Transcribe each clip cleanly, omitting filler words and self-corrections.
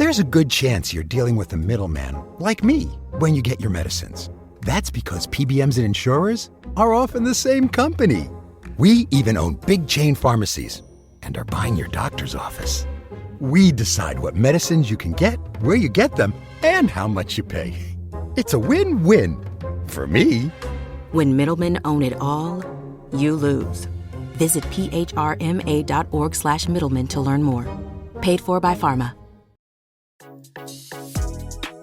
There's a good chance you're dealing with a middleman, like me, when you get your medicines. That's because PBMs and insurers are often the same company. We even own big chain pharmacies and are buying your doctor's office. We decide what medicines you can get, where you get them, and how much you pay. It's a win-win. For me. When middlemen own it all, you lose. Visit phrma.org/middlemen to learn more. Paid for by Pharma.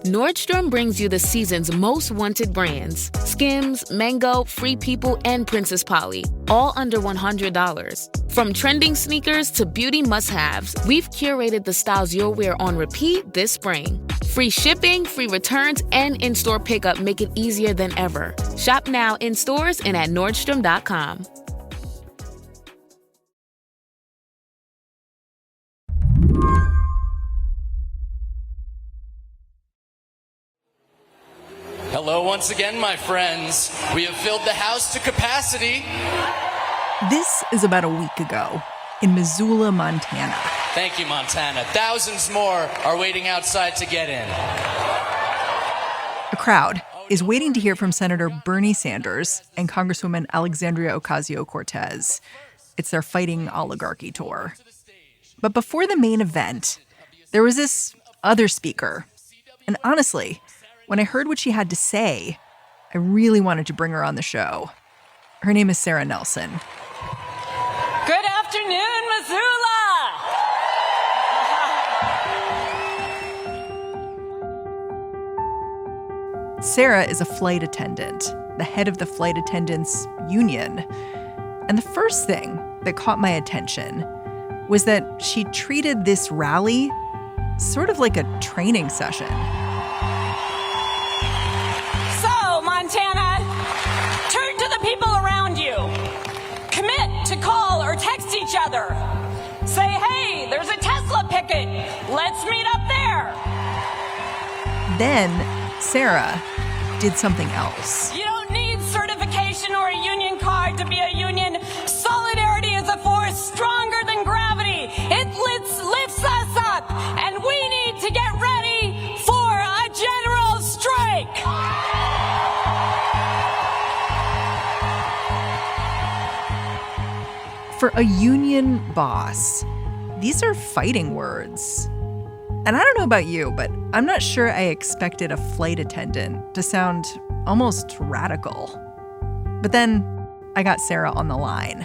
Nordstrom brings you the season's most wanted brands. Skims, Mango, Free People, and Princess Polly. All under $100. From trending sneakers to beauty must-haves, we've curated the styles you'll wear on repeat this spring. Free shipping, free returns, and in-store pickup make it easier than ever. Shop now in stores and at Nordstrom.com. Hello once again, my friends. We have filled the house to capacity. This is about a week ago in Missoula, Montana. Thank you, Montana. Thousands more are waiting outside to get in. A crowd is waiting to hear from Senator Bernie Sanders and Congresswoman Alexandria Ocasio-Cortez. It's their Fighting Oligarchy tour. But before the main event, there was this other speaker. And honestly, when I heard what she had to say, I really wanted to bring her on the show. Her name is Sara Nelson. Good afternoon, Missoula! Sara is a flight attendant, the head of the Flight Attendants Union. And the first thing that caught my attention was that she treated this rally sort of like a training session. So, Montana, turn to the people around you. Commit to call or text each other. Say, hey, there's a Tesla picket. Let's meet up there. Then Sara did something else. You don't need certification or a union card to be a union. Solidarity is a force stronger than gravity. It lifts us up, and we need to get ready for a general strike. For a union boss, these are fighting words. And I don't know about you, but I'm not sure I expected a flight attendant to sound almost radical. But then I got Sara on the line.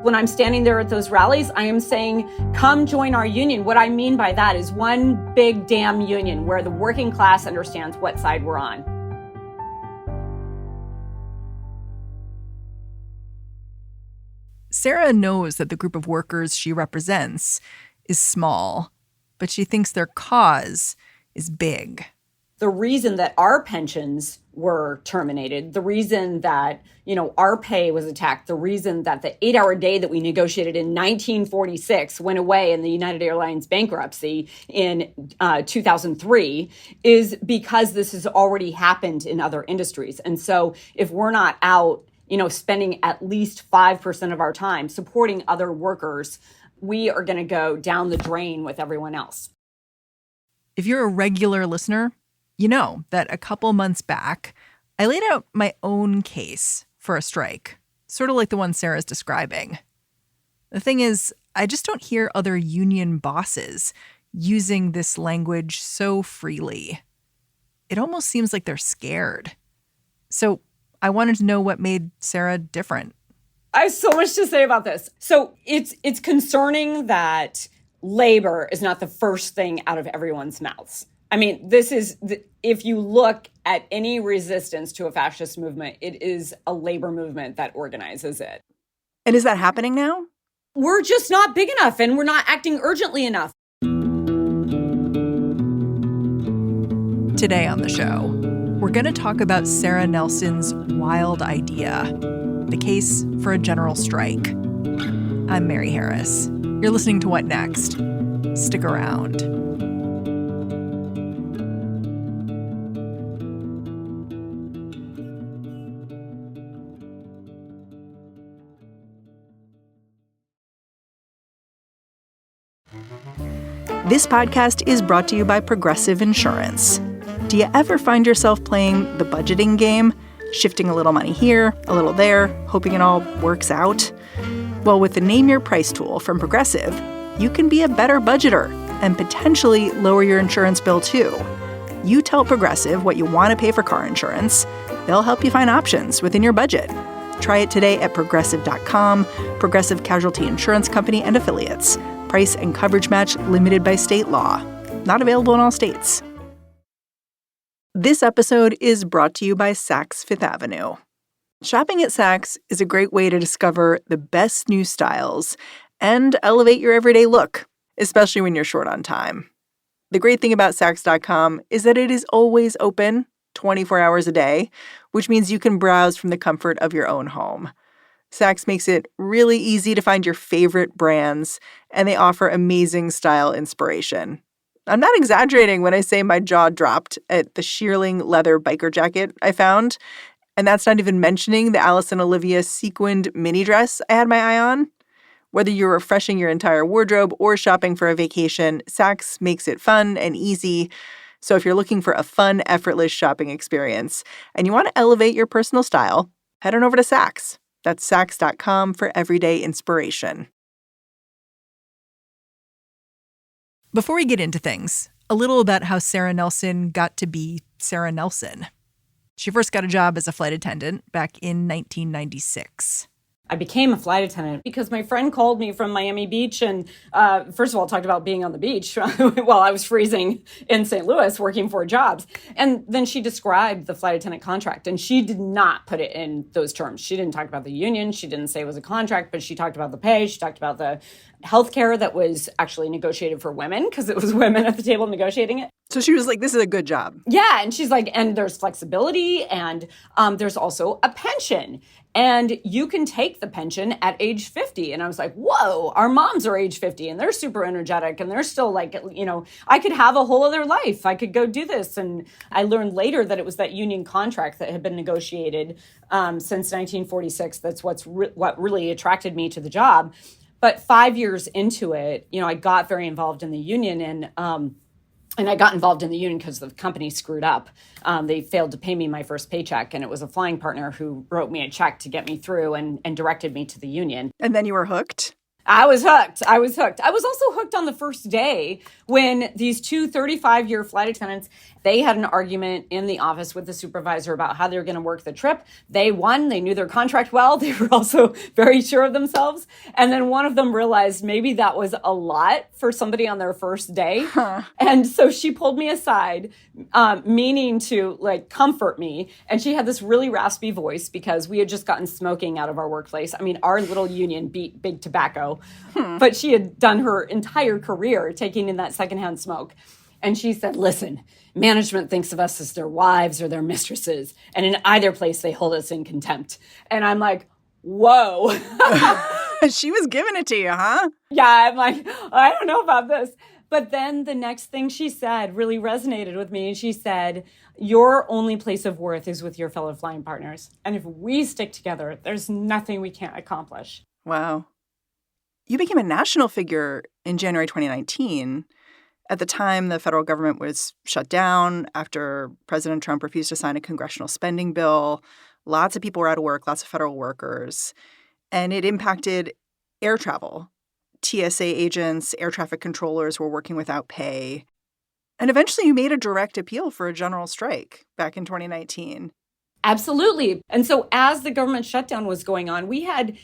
When I'm standing there at those rallies, I am saying, come join our union. What I mean by that is one big damn union where the working class understands what side we're on. Sara knows that the group of workers she represents is small, but she thinks their cause is big. The reason that our pensions were terminated, the reason that, our pay was attacked, the reason that the 8-hour day that we negotiated in 1946 went away in the United Airlines bankruptcy in 2003 is because this has already happened in other industries. And so if we're not out, spending at least 5% of our time supporting other workers, we are going to go down the drain with everyone else. If you're a regular listener, you know that a couple months back, I laid out my own case for a strike, sort of like the one Sara's describing. The thing is, I just don't hear other union bosses using this language so freely. It almost seems like they're scared. So I wanted to know what made Sara different. I have so much to say about this. So it's concerning that labor is not the first thing out of everyone's mouths. I mean, if you look at any resistance to a fascist movement, it is a labor movement that organizes it. And is that happening now? We're just not big enough and we're not acting urgently enough. Today on the show, we're going to talk about Sara Nelson's wild idea, the case for a general strike. I'm Mary Harris. You're listening to What Next? Stick around. This podcast is brought to you by Progressive Insurance. Do you ever find yourself playing the budgeting game? Shifting a little money here, a little there, hoping it all works out? Well, with the Name Your Price tool from Progressive, you can be a better budgeter and potentially lower your insurance bill too. You tell Progressive what you want to pay for car insurance. They'll help you find options within your budget. Try it today at Progressive.com. Progressive Casualty Insurance Company and Affiliates. Price and coverage match limited by state law. Not available in all states. This episode is brought to you by Saks Fifth Avenue. Shopping at Saks is a great way to discover the best new styles and elevate your everyday look, especially when you're short on time. The great thing about Saks.com is that it is always open 24 hours a day, which means you can browse from the comfort of your own home. Saks makes it really easy to find your favorite brands, and they offer amazing style inspiration. I'm not exaggerating when I say my jaw dropped at the shearling leather biker jacket I found, and that's not even mentioning the Alice and Olivia sequined mini dress I had my eye on. Whether you're refreshing your entire wardrobe or shopping for a vacation, Saks makes it fun and easy. So if you're looking for a fun, effortless shopping experience and you want to elevate your personal style, head on over to Saks. That's Saks.com for everyday inspiration. Before we get into things, a little about how Sara Nelson got to be Sara Nelson. She first got a job as a flight attendant back in 1996. I became a flight attendant because my friend called me from Miami Beach and, first of all, talked about being on the beach while I was freezing in St. Louis working 4 jobs. And then she described the flight attendant contract, and she did not put it in those terms. She didn't talk about the union. She didn't say it was a contract, but she talked about the pay. She talked about the healthcare that was actually negotiated for women because it was women at the table negotiating it. So she was like, this is a good job. Yeah. And she's like, and there's flexibility and there's also a pension. And you can take the pension at age 50. And I was like, whoa, our moms are age 50 and they're super energetic and they're still like, you know, I could have a whole other life. I could go do this. And I learned later that it was that union contract that had been negotiated since 1946. That's what really attracted me to the job. But 5 years into it, you know, I got very involved in the union and I got involved in the union because the company screwed up. They failed to pay me my first paycheck, and it was a flying partner who wrote me a check to get me through and directed me to the union. And then you were hooked? I was hooked. I was also hooked on the first day when these 2 35-year flight attendants, they had an argument in the office with the supervisor about how they were going to work the trip. They won. They knew their contract well. They were also very sure of themselves. And then one of them realized maybe that was a lot for somebody on their first day. And so she pulled me aside, meaning to like comfort me. And she had this really raspy voice because we had just gotten smoking out of our workplace. I mean, our little union beat big tobacco. But she had done her entire career taking in that secondhand smoke. And she said, listen, management thinks of us as their wives or their mistresses. And in either place, they hold us in contempt. And I'm like, whoa. She was giving it to you, huh? Yeah, I'm like, I don't know about this. But then the next thing she said really resonated with me. And she said, your only place of worth is with your fellow flying partners. And if we stick together, there's nothing we can't accomplish. Wow. You became a national figure in January 2019. At the time, the federal government was shut down after President Trump refused to sign a congressional spending bill. Lots of people were out of work, lots of federal workers. And it impacted air travel. TSA agents, air traffic controllers were working without pay. And eventually you made a direct appeal for a general strike back in 2019. Absolutely. And so as the government shutdown was going on, we had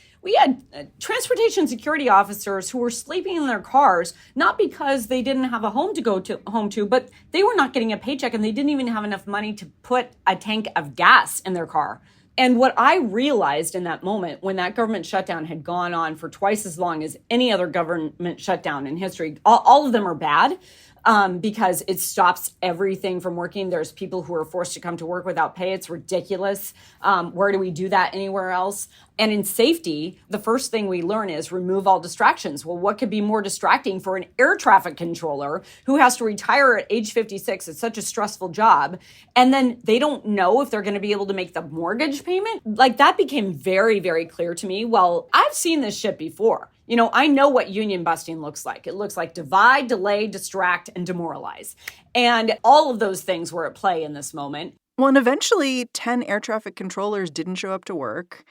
transportation security officers who were sleeping in their cars, not because they didn't have a home to go home to, but they were not getting a paycheck and they didn't even have enough money to put a tank of gas in their car. And what I realized in that moment, when that government shutdown had gone on for twice as long as any other government shutdown in history, all of them are bad. Because it stops everything from working. There's people who are forced to come to work without pay. It's ridiculous. Where do we do that anywhere else? And in safety, the first thing we learn is remove all distractions. Well, what could be more distracting for an air traffic controller who has to retire at age 56? It's such a stressful job. And then they don't know if they're going to be able to make the mortgage payment. Like that became very, very clear to me. Well, I've seen this shit before. I know what union busting looks like. It looks like divide, delay, distract, and demoralize. And all of those things were at play in this moment. Well, and eventually 10 air traffic controllers didn't show up to work.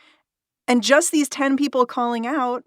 And just these 10 people calling out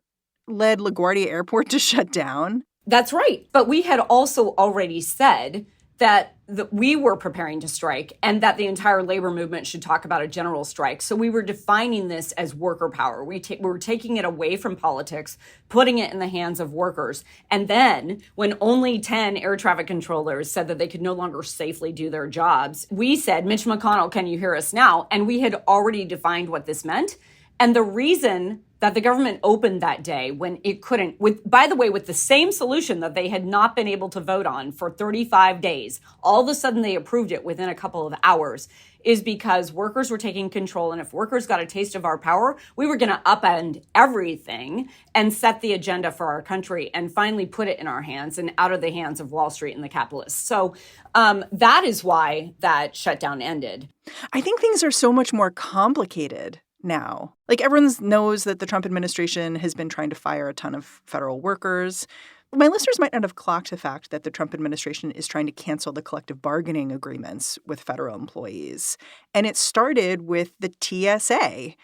led LaGuardia Airport to shut down. That's right. But we had also already said that we were preparing to strike and that the entire labor movement should talk about a general strike. So we were defining this as worker power. We were taking it away from politics, putting it in the hands of workers. And then when only 10 air traffic controllers said that they could no longer safely do their jobs, we said, Mitch McConnell, can you hear us now? And we had already defined what this meant. And the reason that the government opened that day when it couldn't, by the way, with the same solution that they had not been able to vote on for 35 days, all of a sudden they approved it within a couple of hours, is because workers were taking control. And if workers got a taste of our power, we were going to upend everything and set the agenda for our country and finally put it in our hands and out of the hands of Wall Street and the capitalists. So that is why that shutdown ended. I think things are so much more complicated now. Like, everyone knows that the Trump administration has been trying to fire a ton of federal workers. My listeners might not have clocked the fact that the Trump administration is trying to cancel the collective bargaining agreements with federal employees. And it started with the TSA.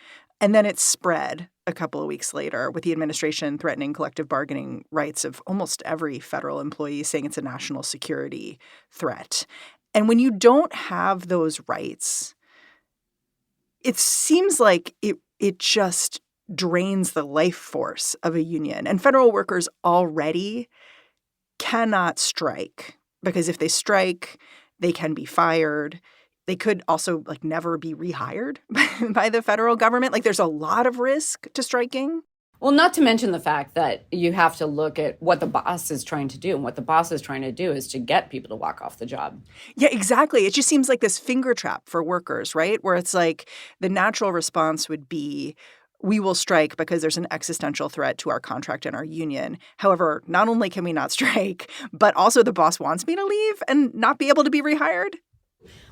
And then it spread a couple of weeks later with the administration threatening collective bargaining rights of almost every federal employee, saying it's a national security threat. And when you don't have those rights, it seems like it just drains the life force of a union. And federal workers already cannot strike because if they strike, they can be fired. They could also never be rehired by the federal government. There's a lot of risk to striking. Well, not to mention the fact that you have to look at what the boss is trying to do. And what the boss is trying to do is to get people to walk off the job. Yeah, exactly. It just seems like this finger trap for workers, right? Where it's like the natural response would be, we will strike because there's an existential threat to our contract and our union. However, not only can we not strike, but also the boss wants me to leave and not be able to be rehired.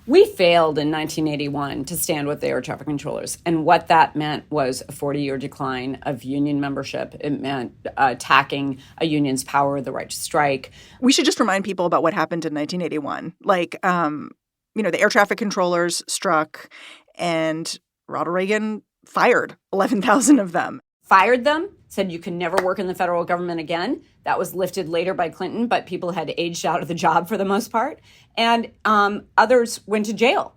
We failed in 1981 to stand with the air traffic controllers. And what that meant was a 40-year decline of union membership. It meant attacking a union's power, the right to strike. We should just remind people about what happened in 1981. The air traffic controllers struck and Ronald Reagan fired 11,000 of them. Fired them, said you can never work in the federal government again. That was lifted later by Clinton, but people had aged out of the job for the most part. And others went to jail.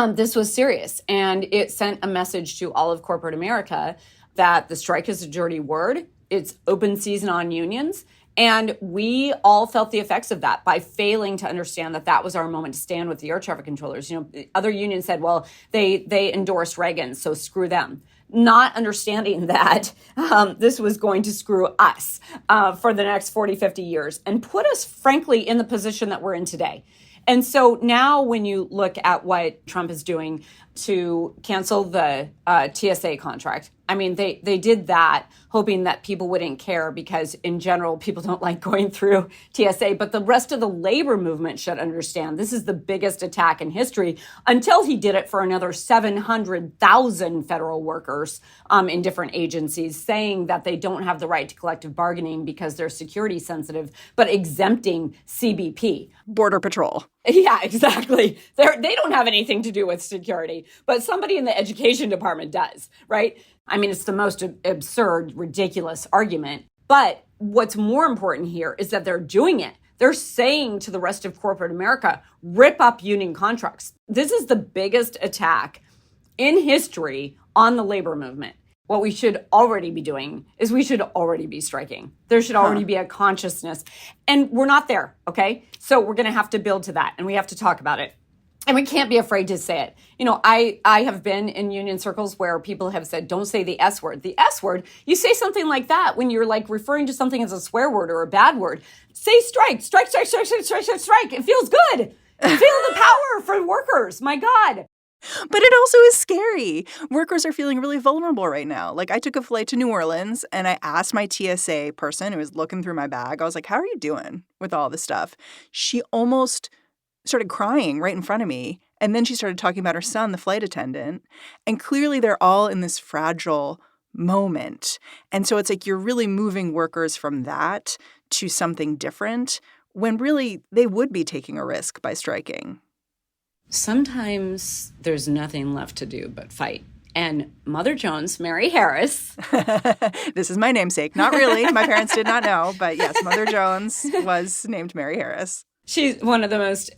This was serious. And it sent a message to all of corporate America that the strike is a dirty word. It's open season on unions. And we all felt the effects of that by failing to understand that that was our moment to stand with the air traffic controllers. Other unions said, well, they endorsed Reagan, so screw them. Not understanding that this was going to screw us for the next 40, 50 years and put us, frankly, in the position that we're in today. And so now when you look at what Trump is doing to cancel the TSA contract, they did that hoping that people wouldn't care because in general, people don't like going through TSA. But the rest of the labor movement should understand this is the biggest attack in history until he did it for another 700,000 federal workers in different agencies, saying that they don't have the right to collective bargaining because they're security sensitive, but exempting CBP. Border Patrol. Yeah, exactly. They don't have anything to do with security, but somebody in the education department does, right? It's the most absurd, ridiculous argument. But what's more important here is that they're doing it. They're saying to the rest of corporate America, rip up union contracts. This is the biggest attack in history on the labor movement. What we should already be doing is we should already be striking. There should already be a consciousness. And we're not there, okay? So we're going to have to build to that, and we have to talk about it. And we can't be afraid to say it. I have been in union circles where people have said, don't say the S word. The S word, you say something like that when you're referring to something as a swear word or a bad word. Say strike, strike, strike, strike, strike, strike, strike, strike. It feels good. Feel the power for workers. My God. But it also is scary. Workers are feeling really vulnerable right now. I took a flight to New Orleans and I asked my TSA person who was looking through my bag, I was like, how are you doing with all this stuff? She almost started crying right in front of me. And then she started talking about her son, the flight attendant. And clearly they're all in this fragile moment. And so it's like you're really moving workers from that to something different when really they would be taking a risk by striking. Sometimes there's nothing left to do but fight. And Mother Jones, Mary Harris. This is my namesake. Not really. My parents did not know. But yes, Mother Jones was named Mary Harris. She's one of the most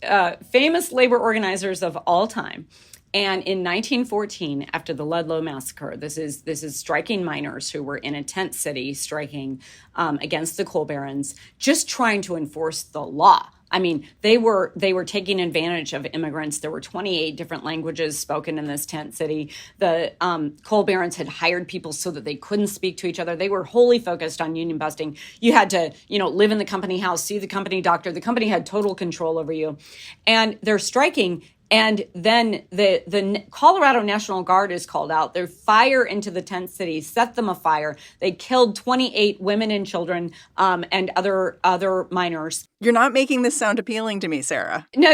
famous labor organizers of all time. And in 1914, after the Ludlow Massacre, this is striking miners who were in a tent city striking against the coal barons, just trying to enforce the law. I mean, they were taking advantage of immigrants. There were 28 different languages spoken in this tent city. The coal barons had hired people so that they couldn't speak to each other. They were wholly focused on union busting. You had to, live in the company house, see the company doctor. The company had total control over you. And they're striking. And then the Colorado National Guard is called out. They fire into the tent city, set them afire. They killed 28 women and children and other miners. You're not making this sound appealing to me, Sarah. No.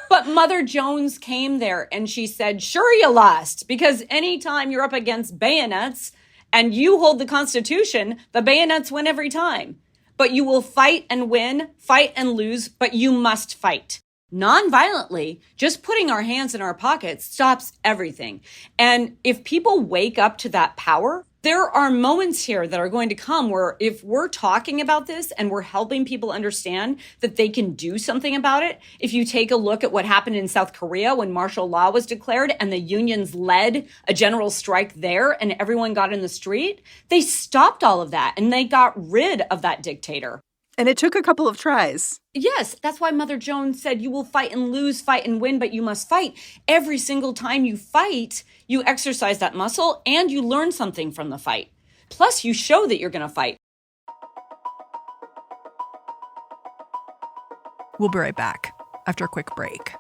But Mother Jones came there and she said, sure, you lost, because anytime you're up against bayonets and you hold the Constitution, the bayonets win every time. But you will fight and win, fight and lose, but you must fight. Non-violently, just putting our hands in our pockets stops everything. And if people wake up to that power, there are moments here that are going to come where if we're talking about this and we're helping people understand that they can do something about it, if you take a look at what happened in South Korea when martial law was declared and the unions led a general strike there and everyone got in the street, they stopped all of that and they got rid of that dictator. And it took a couple of tries. Yes, that's why Mother Jones said you will fight and lose, fight and win, but you must fight. Every single time you fight, you exercise that muscle and you learn something from the fight. Plus, you show that you're going to fight. We'll be right back after a quick break.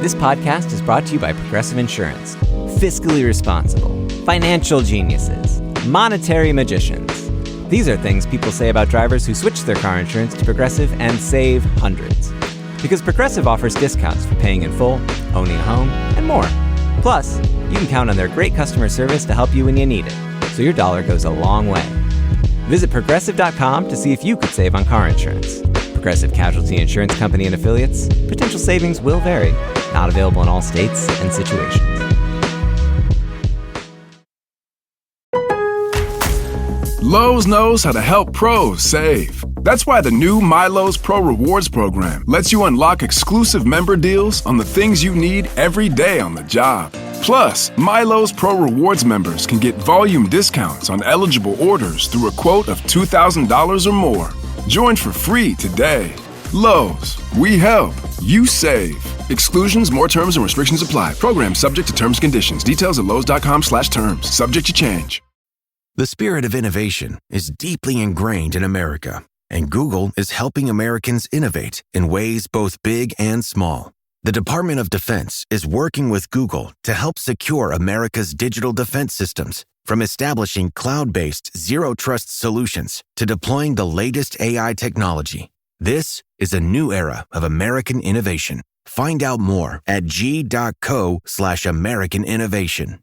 This podcast is brought to you by Progressive Insurance. Fiscally responsible, financial geniuses, monetary magicians. These are things people say about drivers who switch their car insurance to Progressive and save hundreds. Because Progressive offers discounts for paying in full, owning a home, and more. Plus, you can count on their great customer service to help you when you need it, so your dollar goes a long way. Visit Progressive.com to see if you could save on car insurance. Progressive Casualty Insurance Company and Affiliates. Potential savings will vary. Not available in all states and situations. Lowe's knows how to help pros save. That's why the new MyLowe's Pro Rewards program lets you unlock exclusive member deals on the things you need every day on the job. Plus, MyLowe's Pro Rewards members can get volume discounts on eligible orders through a quote of $2,000 or more. Join for free today. Lowe's, we help, you save. Exclusions, more terms and restrictions apply. Program subject to terms and conditions. Details at lowes.com/terms. Subject to change. The spirit of innovation is deeply ingrained in America, and Google is helping Americans innovate in ways both big and small. The Department of Defense is working with Google to help secure America's digital defense systems, from establishing cloud-based zero-trust solutions to deploying the latest AI technology. This is a new era of American innovation. Find out more at g.co/American innovation.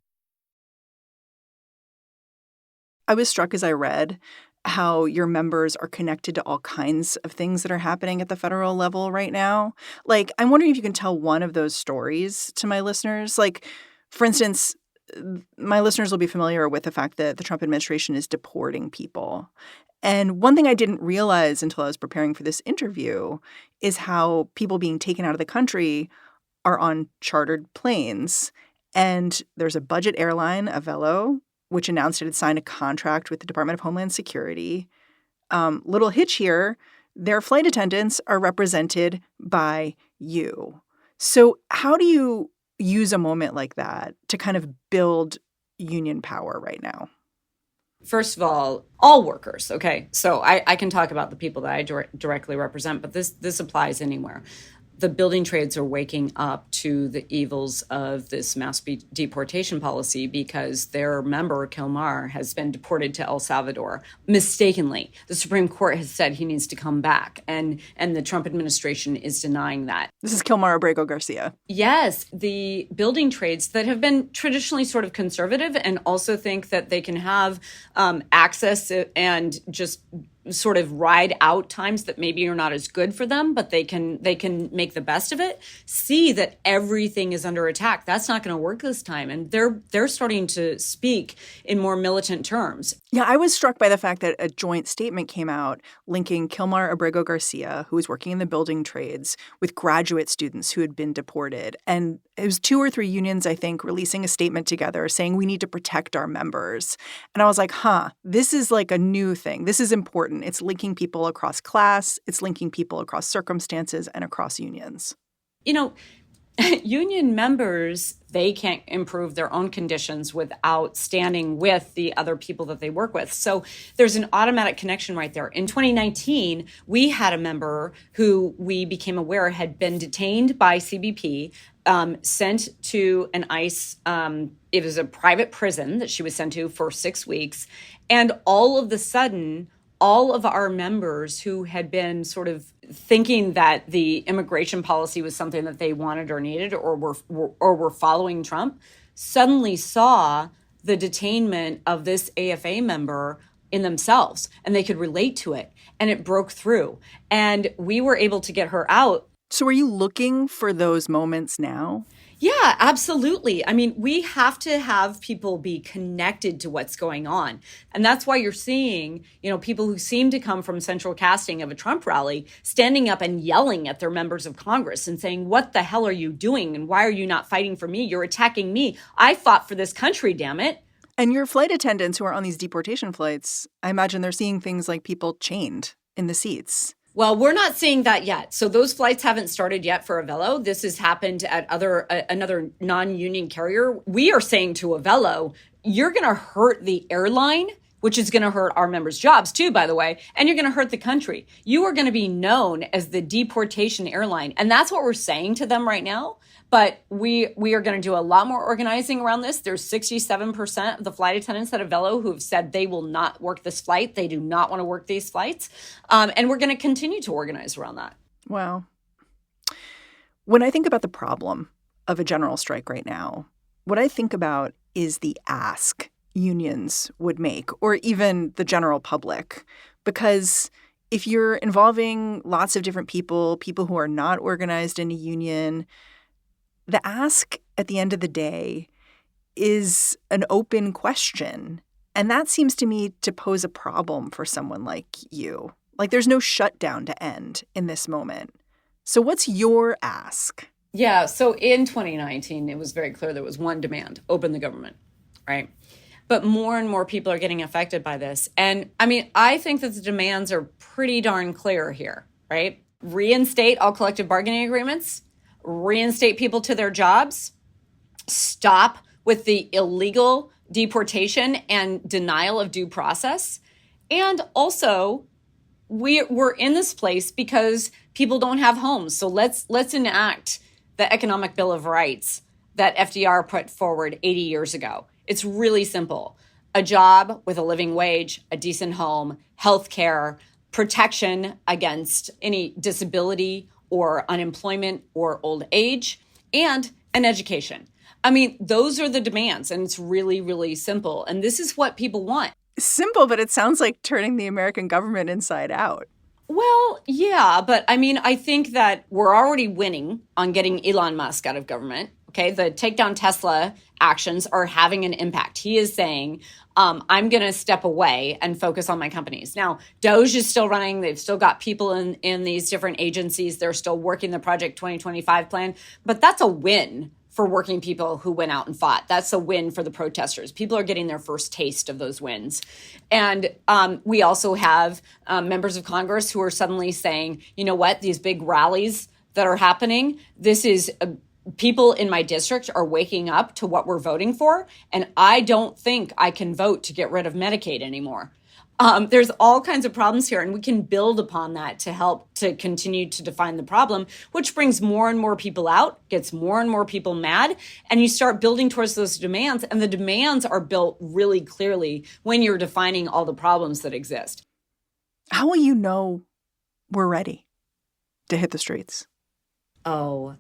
I was struck as I read how your members are connected to all kinds of things that are happening at the federal level right now. Like, I'm wondering if you can tell one of those stories to my listeners. Like, for instance, my listeners will be familiar with the fact that the Trump administration is deporting people. And one thing I didn't realize until I was preparing for this interview is how people being taken out of the country are on chartered planes. And there's a budget airline, Avelo, which announced it had signed a contract with the Department of Homeland Security. Little hitch here, their flight attendants are represented by you. So how do you use a moment like that to kind of build union power right now? First of all workers, okay? So I can talk about the people that I directly represent, but this applies anywhere. the building trades are waking up to the evils of this mass deportation policy because their member, Kilmar, has been deported to El Salvador mistakenly. The Supreme Court has said he needs to come back, and the Trump administration is denying that. This is Kilmar Abrego Garcia. Yes, the building trades that have been traditionally sort of conservative and also think that they can have access and just sort of ride out times that maybe are not as good for them, but they can make the best of it, see that everything is under attack. That's not going to work this time. And they're starting to speak in more militant terms. Yeah, I was struck by the fact that a joint statement came out linking Kilmar Abrego Garcia, who was working in the building trades, with graduate students who had been deported. And it was 2 or 3 unions, I think, releasing a statement together saying we need to protect our members. And I was like, this is like a new thing. This is important. It's linking people across class. It's linking people across circumstances and across unions. You know, union members, they can't improve their own conditions without standing with the other people that they work with. So there's an automatic connection right there. In 2019, we had a member who we became aware had been detained by CBP, sent to an ICE, it was a private prison that she was sent to for 6 weeks. And all of a sudden, all of our members who had been sort of thinking that the immigration policy was something that they wanted or needed or were following Trump suddenly saw the detainment of this AFA member in themselves, and they could relate to it, and it broke through. And we were able to get her out. So are you looking for those moments now? Yeah, absolutely. I mean, we have to have people be connected to what's going on. And that's why you're seeing, people who seem to come from central casting of a Trump rally standing up and yelling at their members of Congress and saying, what the hell are you doing? And why are you not fighting for me? You're attacking me. I fought for this country, damn it. And your flight attendants who are on these deportation flights, I imagine they're seeing things like people chained in the seats. Well, we're not seeing that yet. So those flights haven't started yet for Avello. This has happened at another non-union carrier. We are saying to Avello, you're going to hurt the airline, which is going to hurt our members' jobs too, by the way, and you're going to hurt the country. You are going to be known as the deportation airline. And that's what we're saying to them right now. But we are going to do a lot more organizing around this. There's 67% of the flight attendants at Avello who have said they will not work this flight. They do not want to work these flights. And we're going to continue to organize around that. Wow. When I think about the problem of a general strike right now, what I think about is the ask unions would make, or even the general public. Because if you're involving lots of different people who are not organized in a union, the ask at the end of the day is an open question. And that seems to me to pose a problem for someone like you. Like there's no shutdown to end in this moment. So what's your ask? Yeah. So in 2019, it was very clear there was one demand: open the government, right? But more and more people are getting affected by this. And I mean, I think that the demands are pretty darn clear here, right? Reinstate all collective bargaining agreements. Reinstate people to their jobs, stop with the illegal deportation and denial of due process. And also, we're in this place because people don't have homes. So let's enact the Economic Bill of Rights that FDR put forward 80 years ago. It's really simple. A job with a living wage, a decent home, health care, protection against any disability or unemployment or old age, and an education. I mean, those are the demands, and it's really, really simple. And this is what people want. Simple, but it sounds like turning the American government inside out. Well, yeah, but I mean, I think that we're already winning on getting Elon Musk out of government. Okay, the take down Tesla actions are having an impact. He is saying, I'm going to step away and focus on my companies. Now, Doge is still running. They've still got people in these different agencies. They're still working the Project 2025 plan. But that's a win for working people who went out and fought. That's a win for the protesters. People are getting their first taste of those wins. And we also have members of Congress who are suddenly saying, you know what, these big rallies that are happening, this is people in my district are waking up to what we're voting for, and I don't think I can vote to get rid of Medicaid anymore. There's all kinds of problems here, and we can build upon that to help to continue to define the problem, which brings more and more people out, gets more and more people mad, and you start building towards those demands. And the demands are built really clearly when you're defining all the problems that exist. How will you know we're ready to hit the streets? So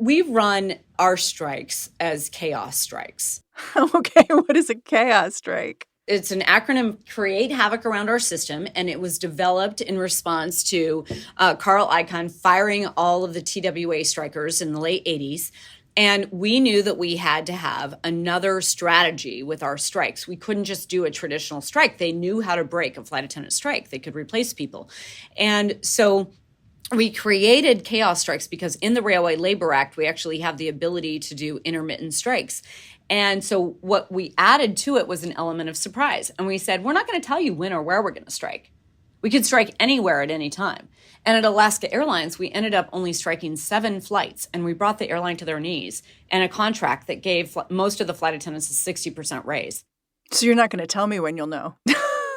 we run our strikes as chaos strikes. Okay, what is a chaos strike? It's an acronym, Create Havoc Around Our System, and it was developed in response to Carl Icahn firing all of the TWA strikers in the late 80s. And we knew that we had to have another strategy with our strikes. We couldn't just do a traditional strike. They knew how to break a flight attendant strike. They could replace people. And so we created chaos strikes because in the Railway Labor Act, we actually have the ability to do intermittent strikes. And so what we added to it was an element of surprise. And we said, we're not going to tell you when or where we're going to strike. We could strike anywhere at any time. And at Alaska Airlines, we ended up only striking 7 flights, and we brought the airline to their knees, and a contract that gave most of the flight attendants a 60% raise. So you're not going to tell me when you'll know?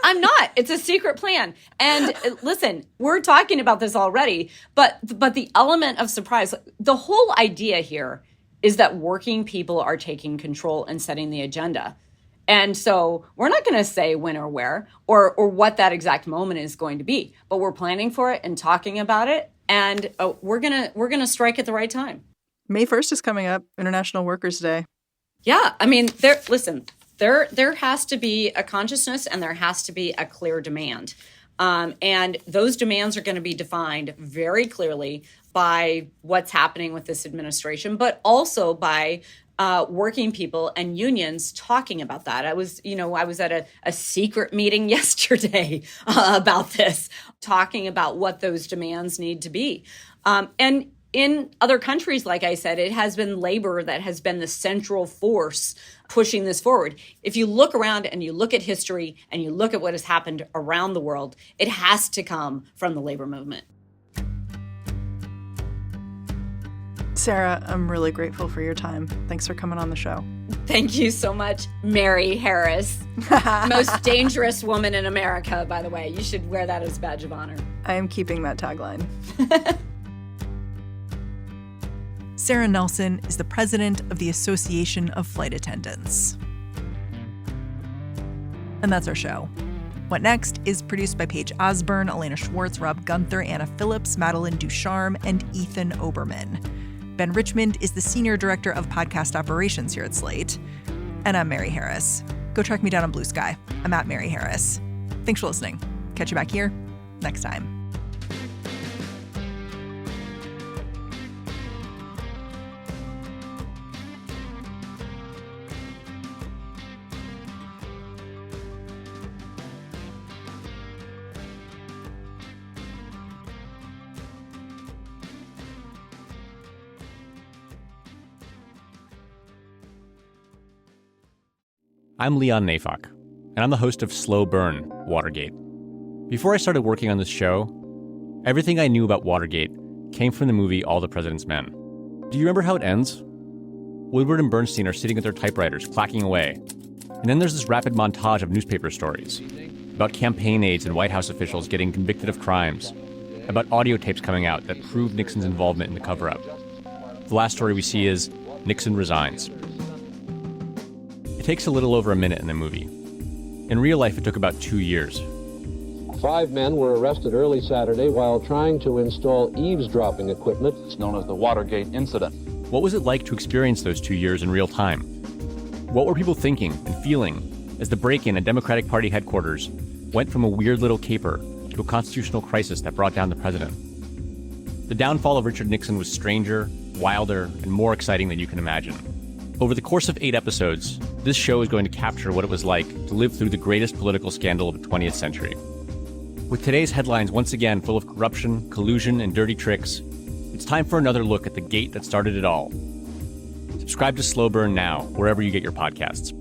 I'm not. It's a secret plan. And listen, we're talking about this already, but the element of surprise, the whole idea here is that working people are taking control and setting the agenda. And so we're not going to say when or where or what that exact moment is going to be, but we're planning for it and talking about it. And we're going to strike at the right time. May 1st is coming up, International Workers' Day. Yeah. I mean, there has to be a consciousness and there has to be a clear demand. And those demands are going to be defined very clearly by what's happening with this administration, but also by working people and unions talking about that. I was at a secret meeting yesterday about this, talking about what those demands need to be. And in other countries, like I said, it has been labor that has been the central force pushing this forward. If you look around and you look at history and you look at what has happened around the world, it has to come from the labor movement. Sara, I'm really grateful for your time. Thanks for coming on the show. Thank you so much, Mary Harris. Most dangerous woman in America, by the way. You should wear that as a badge of honor. I am keeping that tagline. Sara Nelson is the president of the Association of Flight Attendants. And that's our show. What Next is produced by Paige Osburn, Elena Schwartz, Rob Gunther, Anna Phillips, Madeline Ducharme, and Ethan Oberman. Ben Richmond is the Senior Director of Podcast Operations here at Slate. And I'm Mary Harris. Go track me down on Blue Sky. I'm at Mary Harris. Thanks for listening. Catch you back here next time. I'm Leon Nafok, and I'm the host of Slow Burn, Watergate. Before I started working on this show, everything I knew about Watergate came from the movie All the President's Men. Do you remember how it ends? Woodward and Bernstein are sitting at their typewriters, clacking away. And then there's this rapid montage of newspaper stories about campaign aides and White House officials getting convicted of crimes, about audio tapes coming out that prove Nixon's involvement in the cover-up. The last story we see is Nixon resigns. It takes a little over a minute in the movie. In real life, it took about 2 years. 5 men were arrested early Saturday while trying to install eavesdropping equipment. It's known as the Watergate incident. What was it like to experience those 2 years in real time? What were people thinking and feeling as the break-in at Democratic Party headquarters went from a weird little caper to a constitutional crisis that brought down the president? The downfall of Richard Nixon was stranger, wilder, and more exciting than you can imagine. Over the course of 8 episodes, this show is going to capture what it was like to live through the greatest political scandal of the 20th century. With today's headlines once again full of corruption, collusion, and dirty tricks, it's time for another look at the gate that started it all. Subscribe to Slow Burn now, wherever you get your podcasts.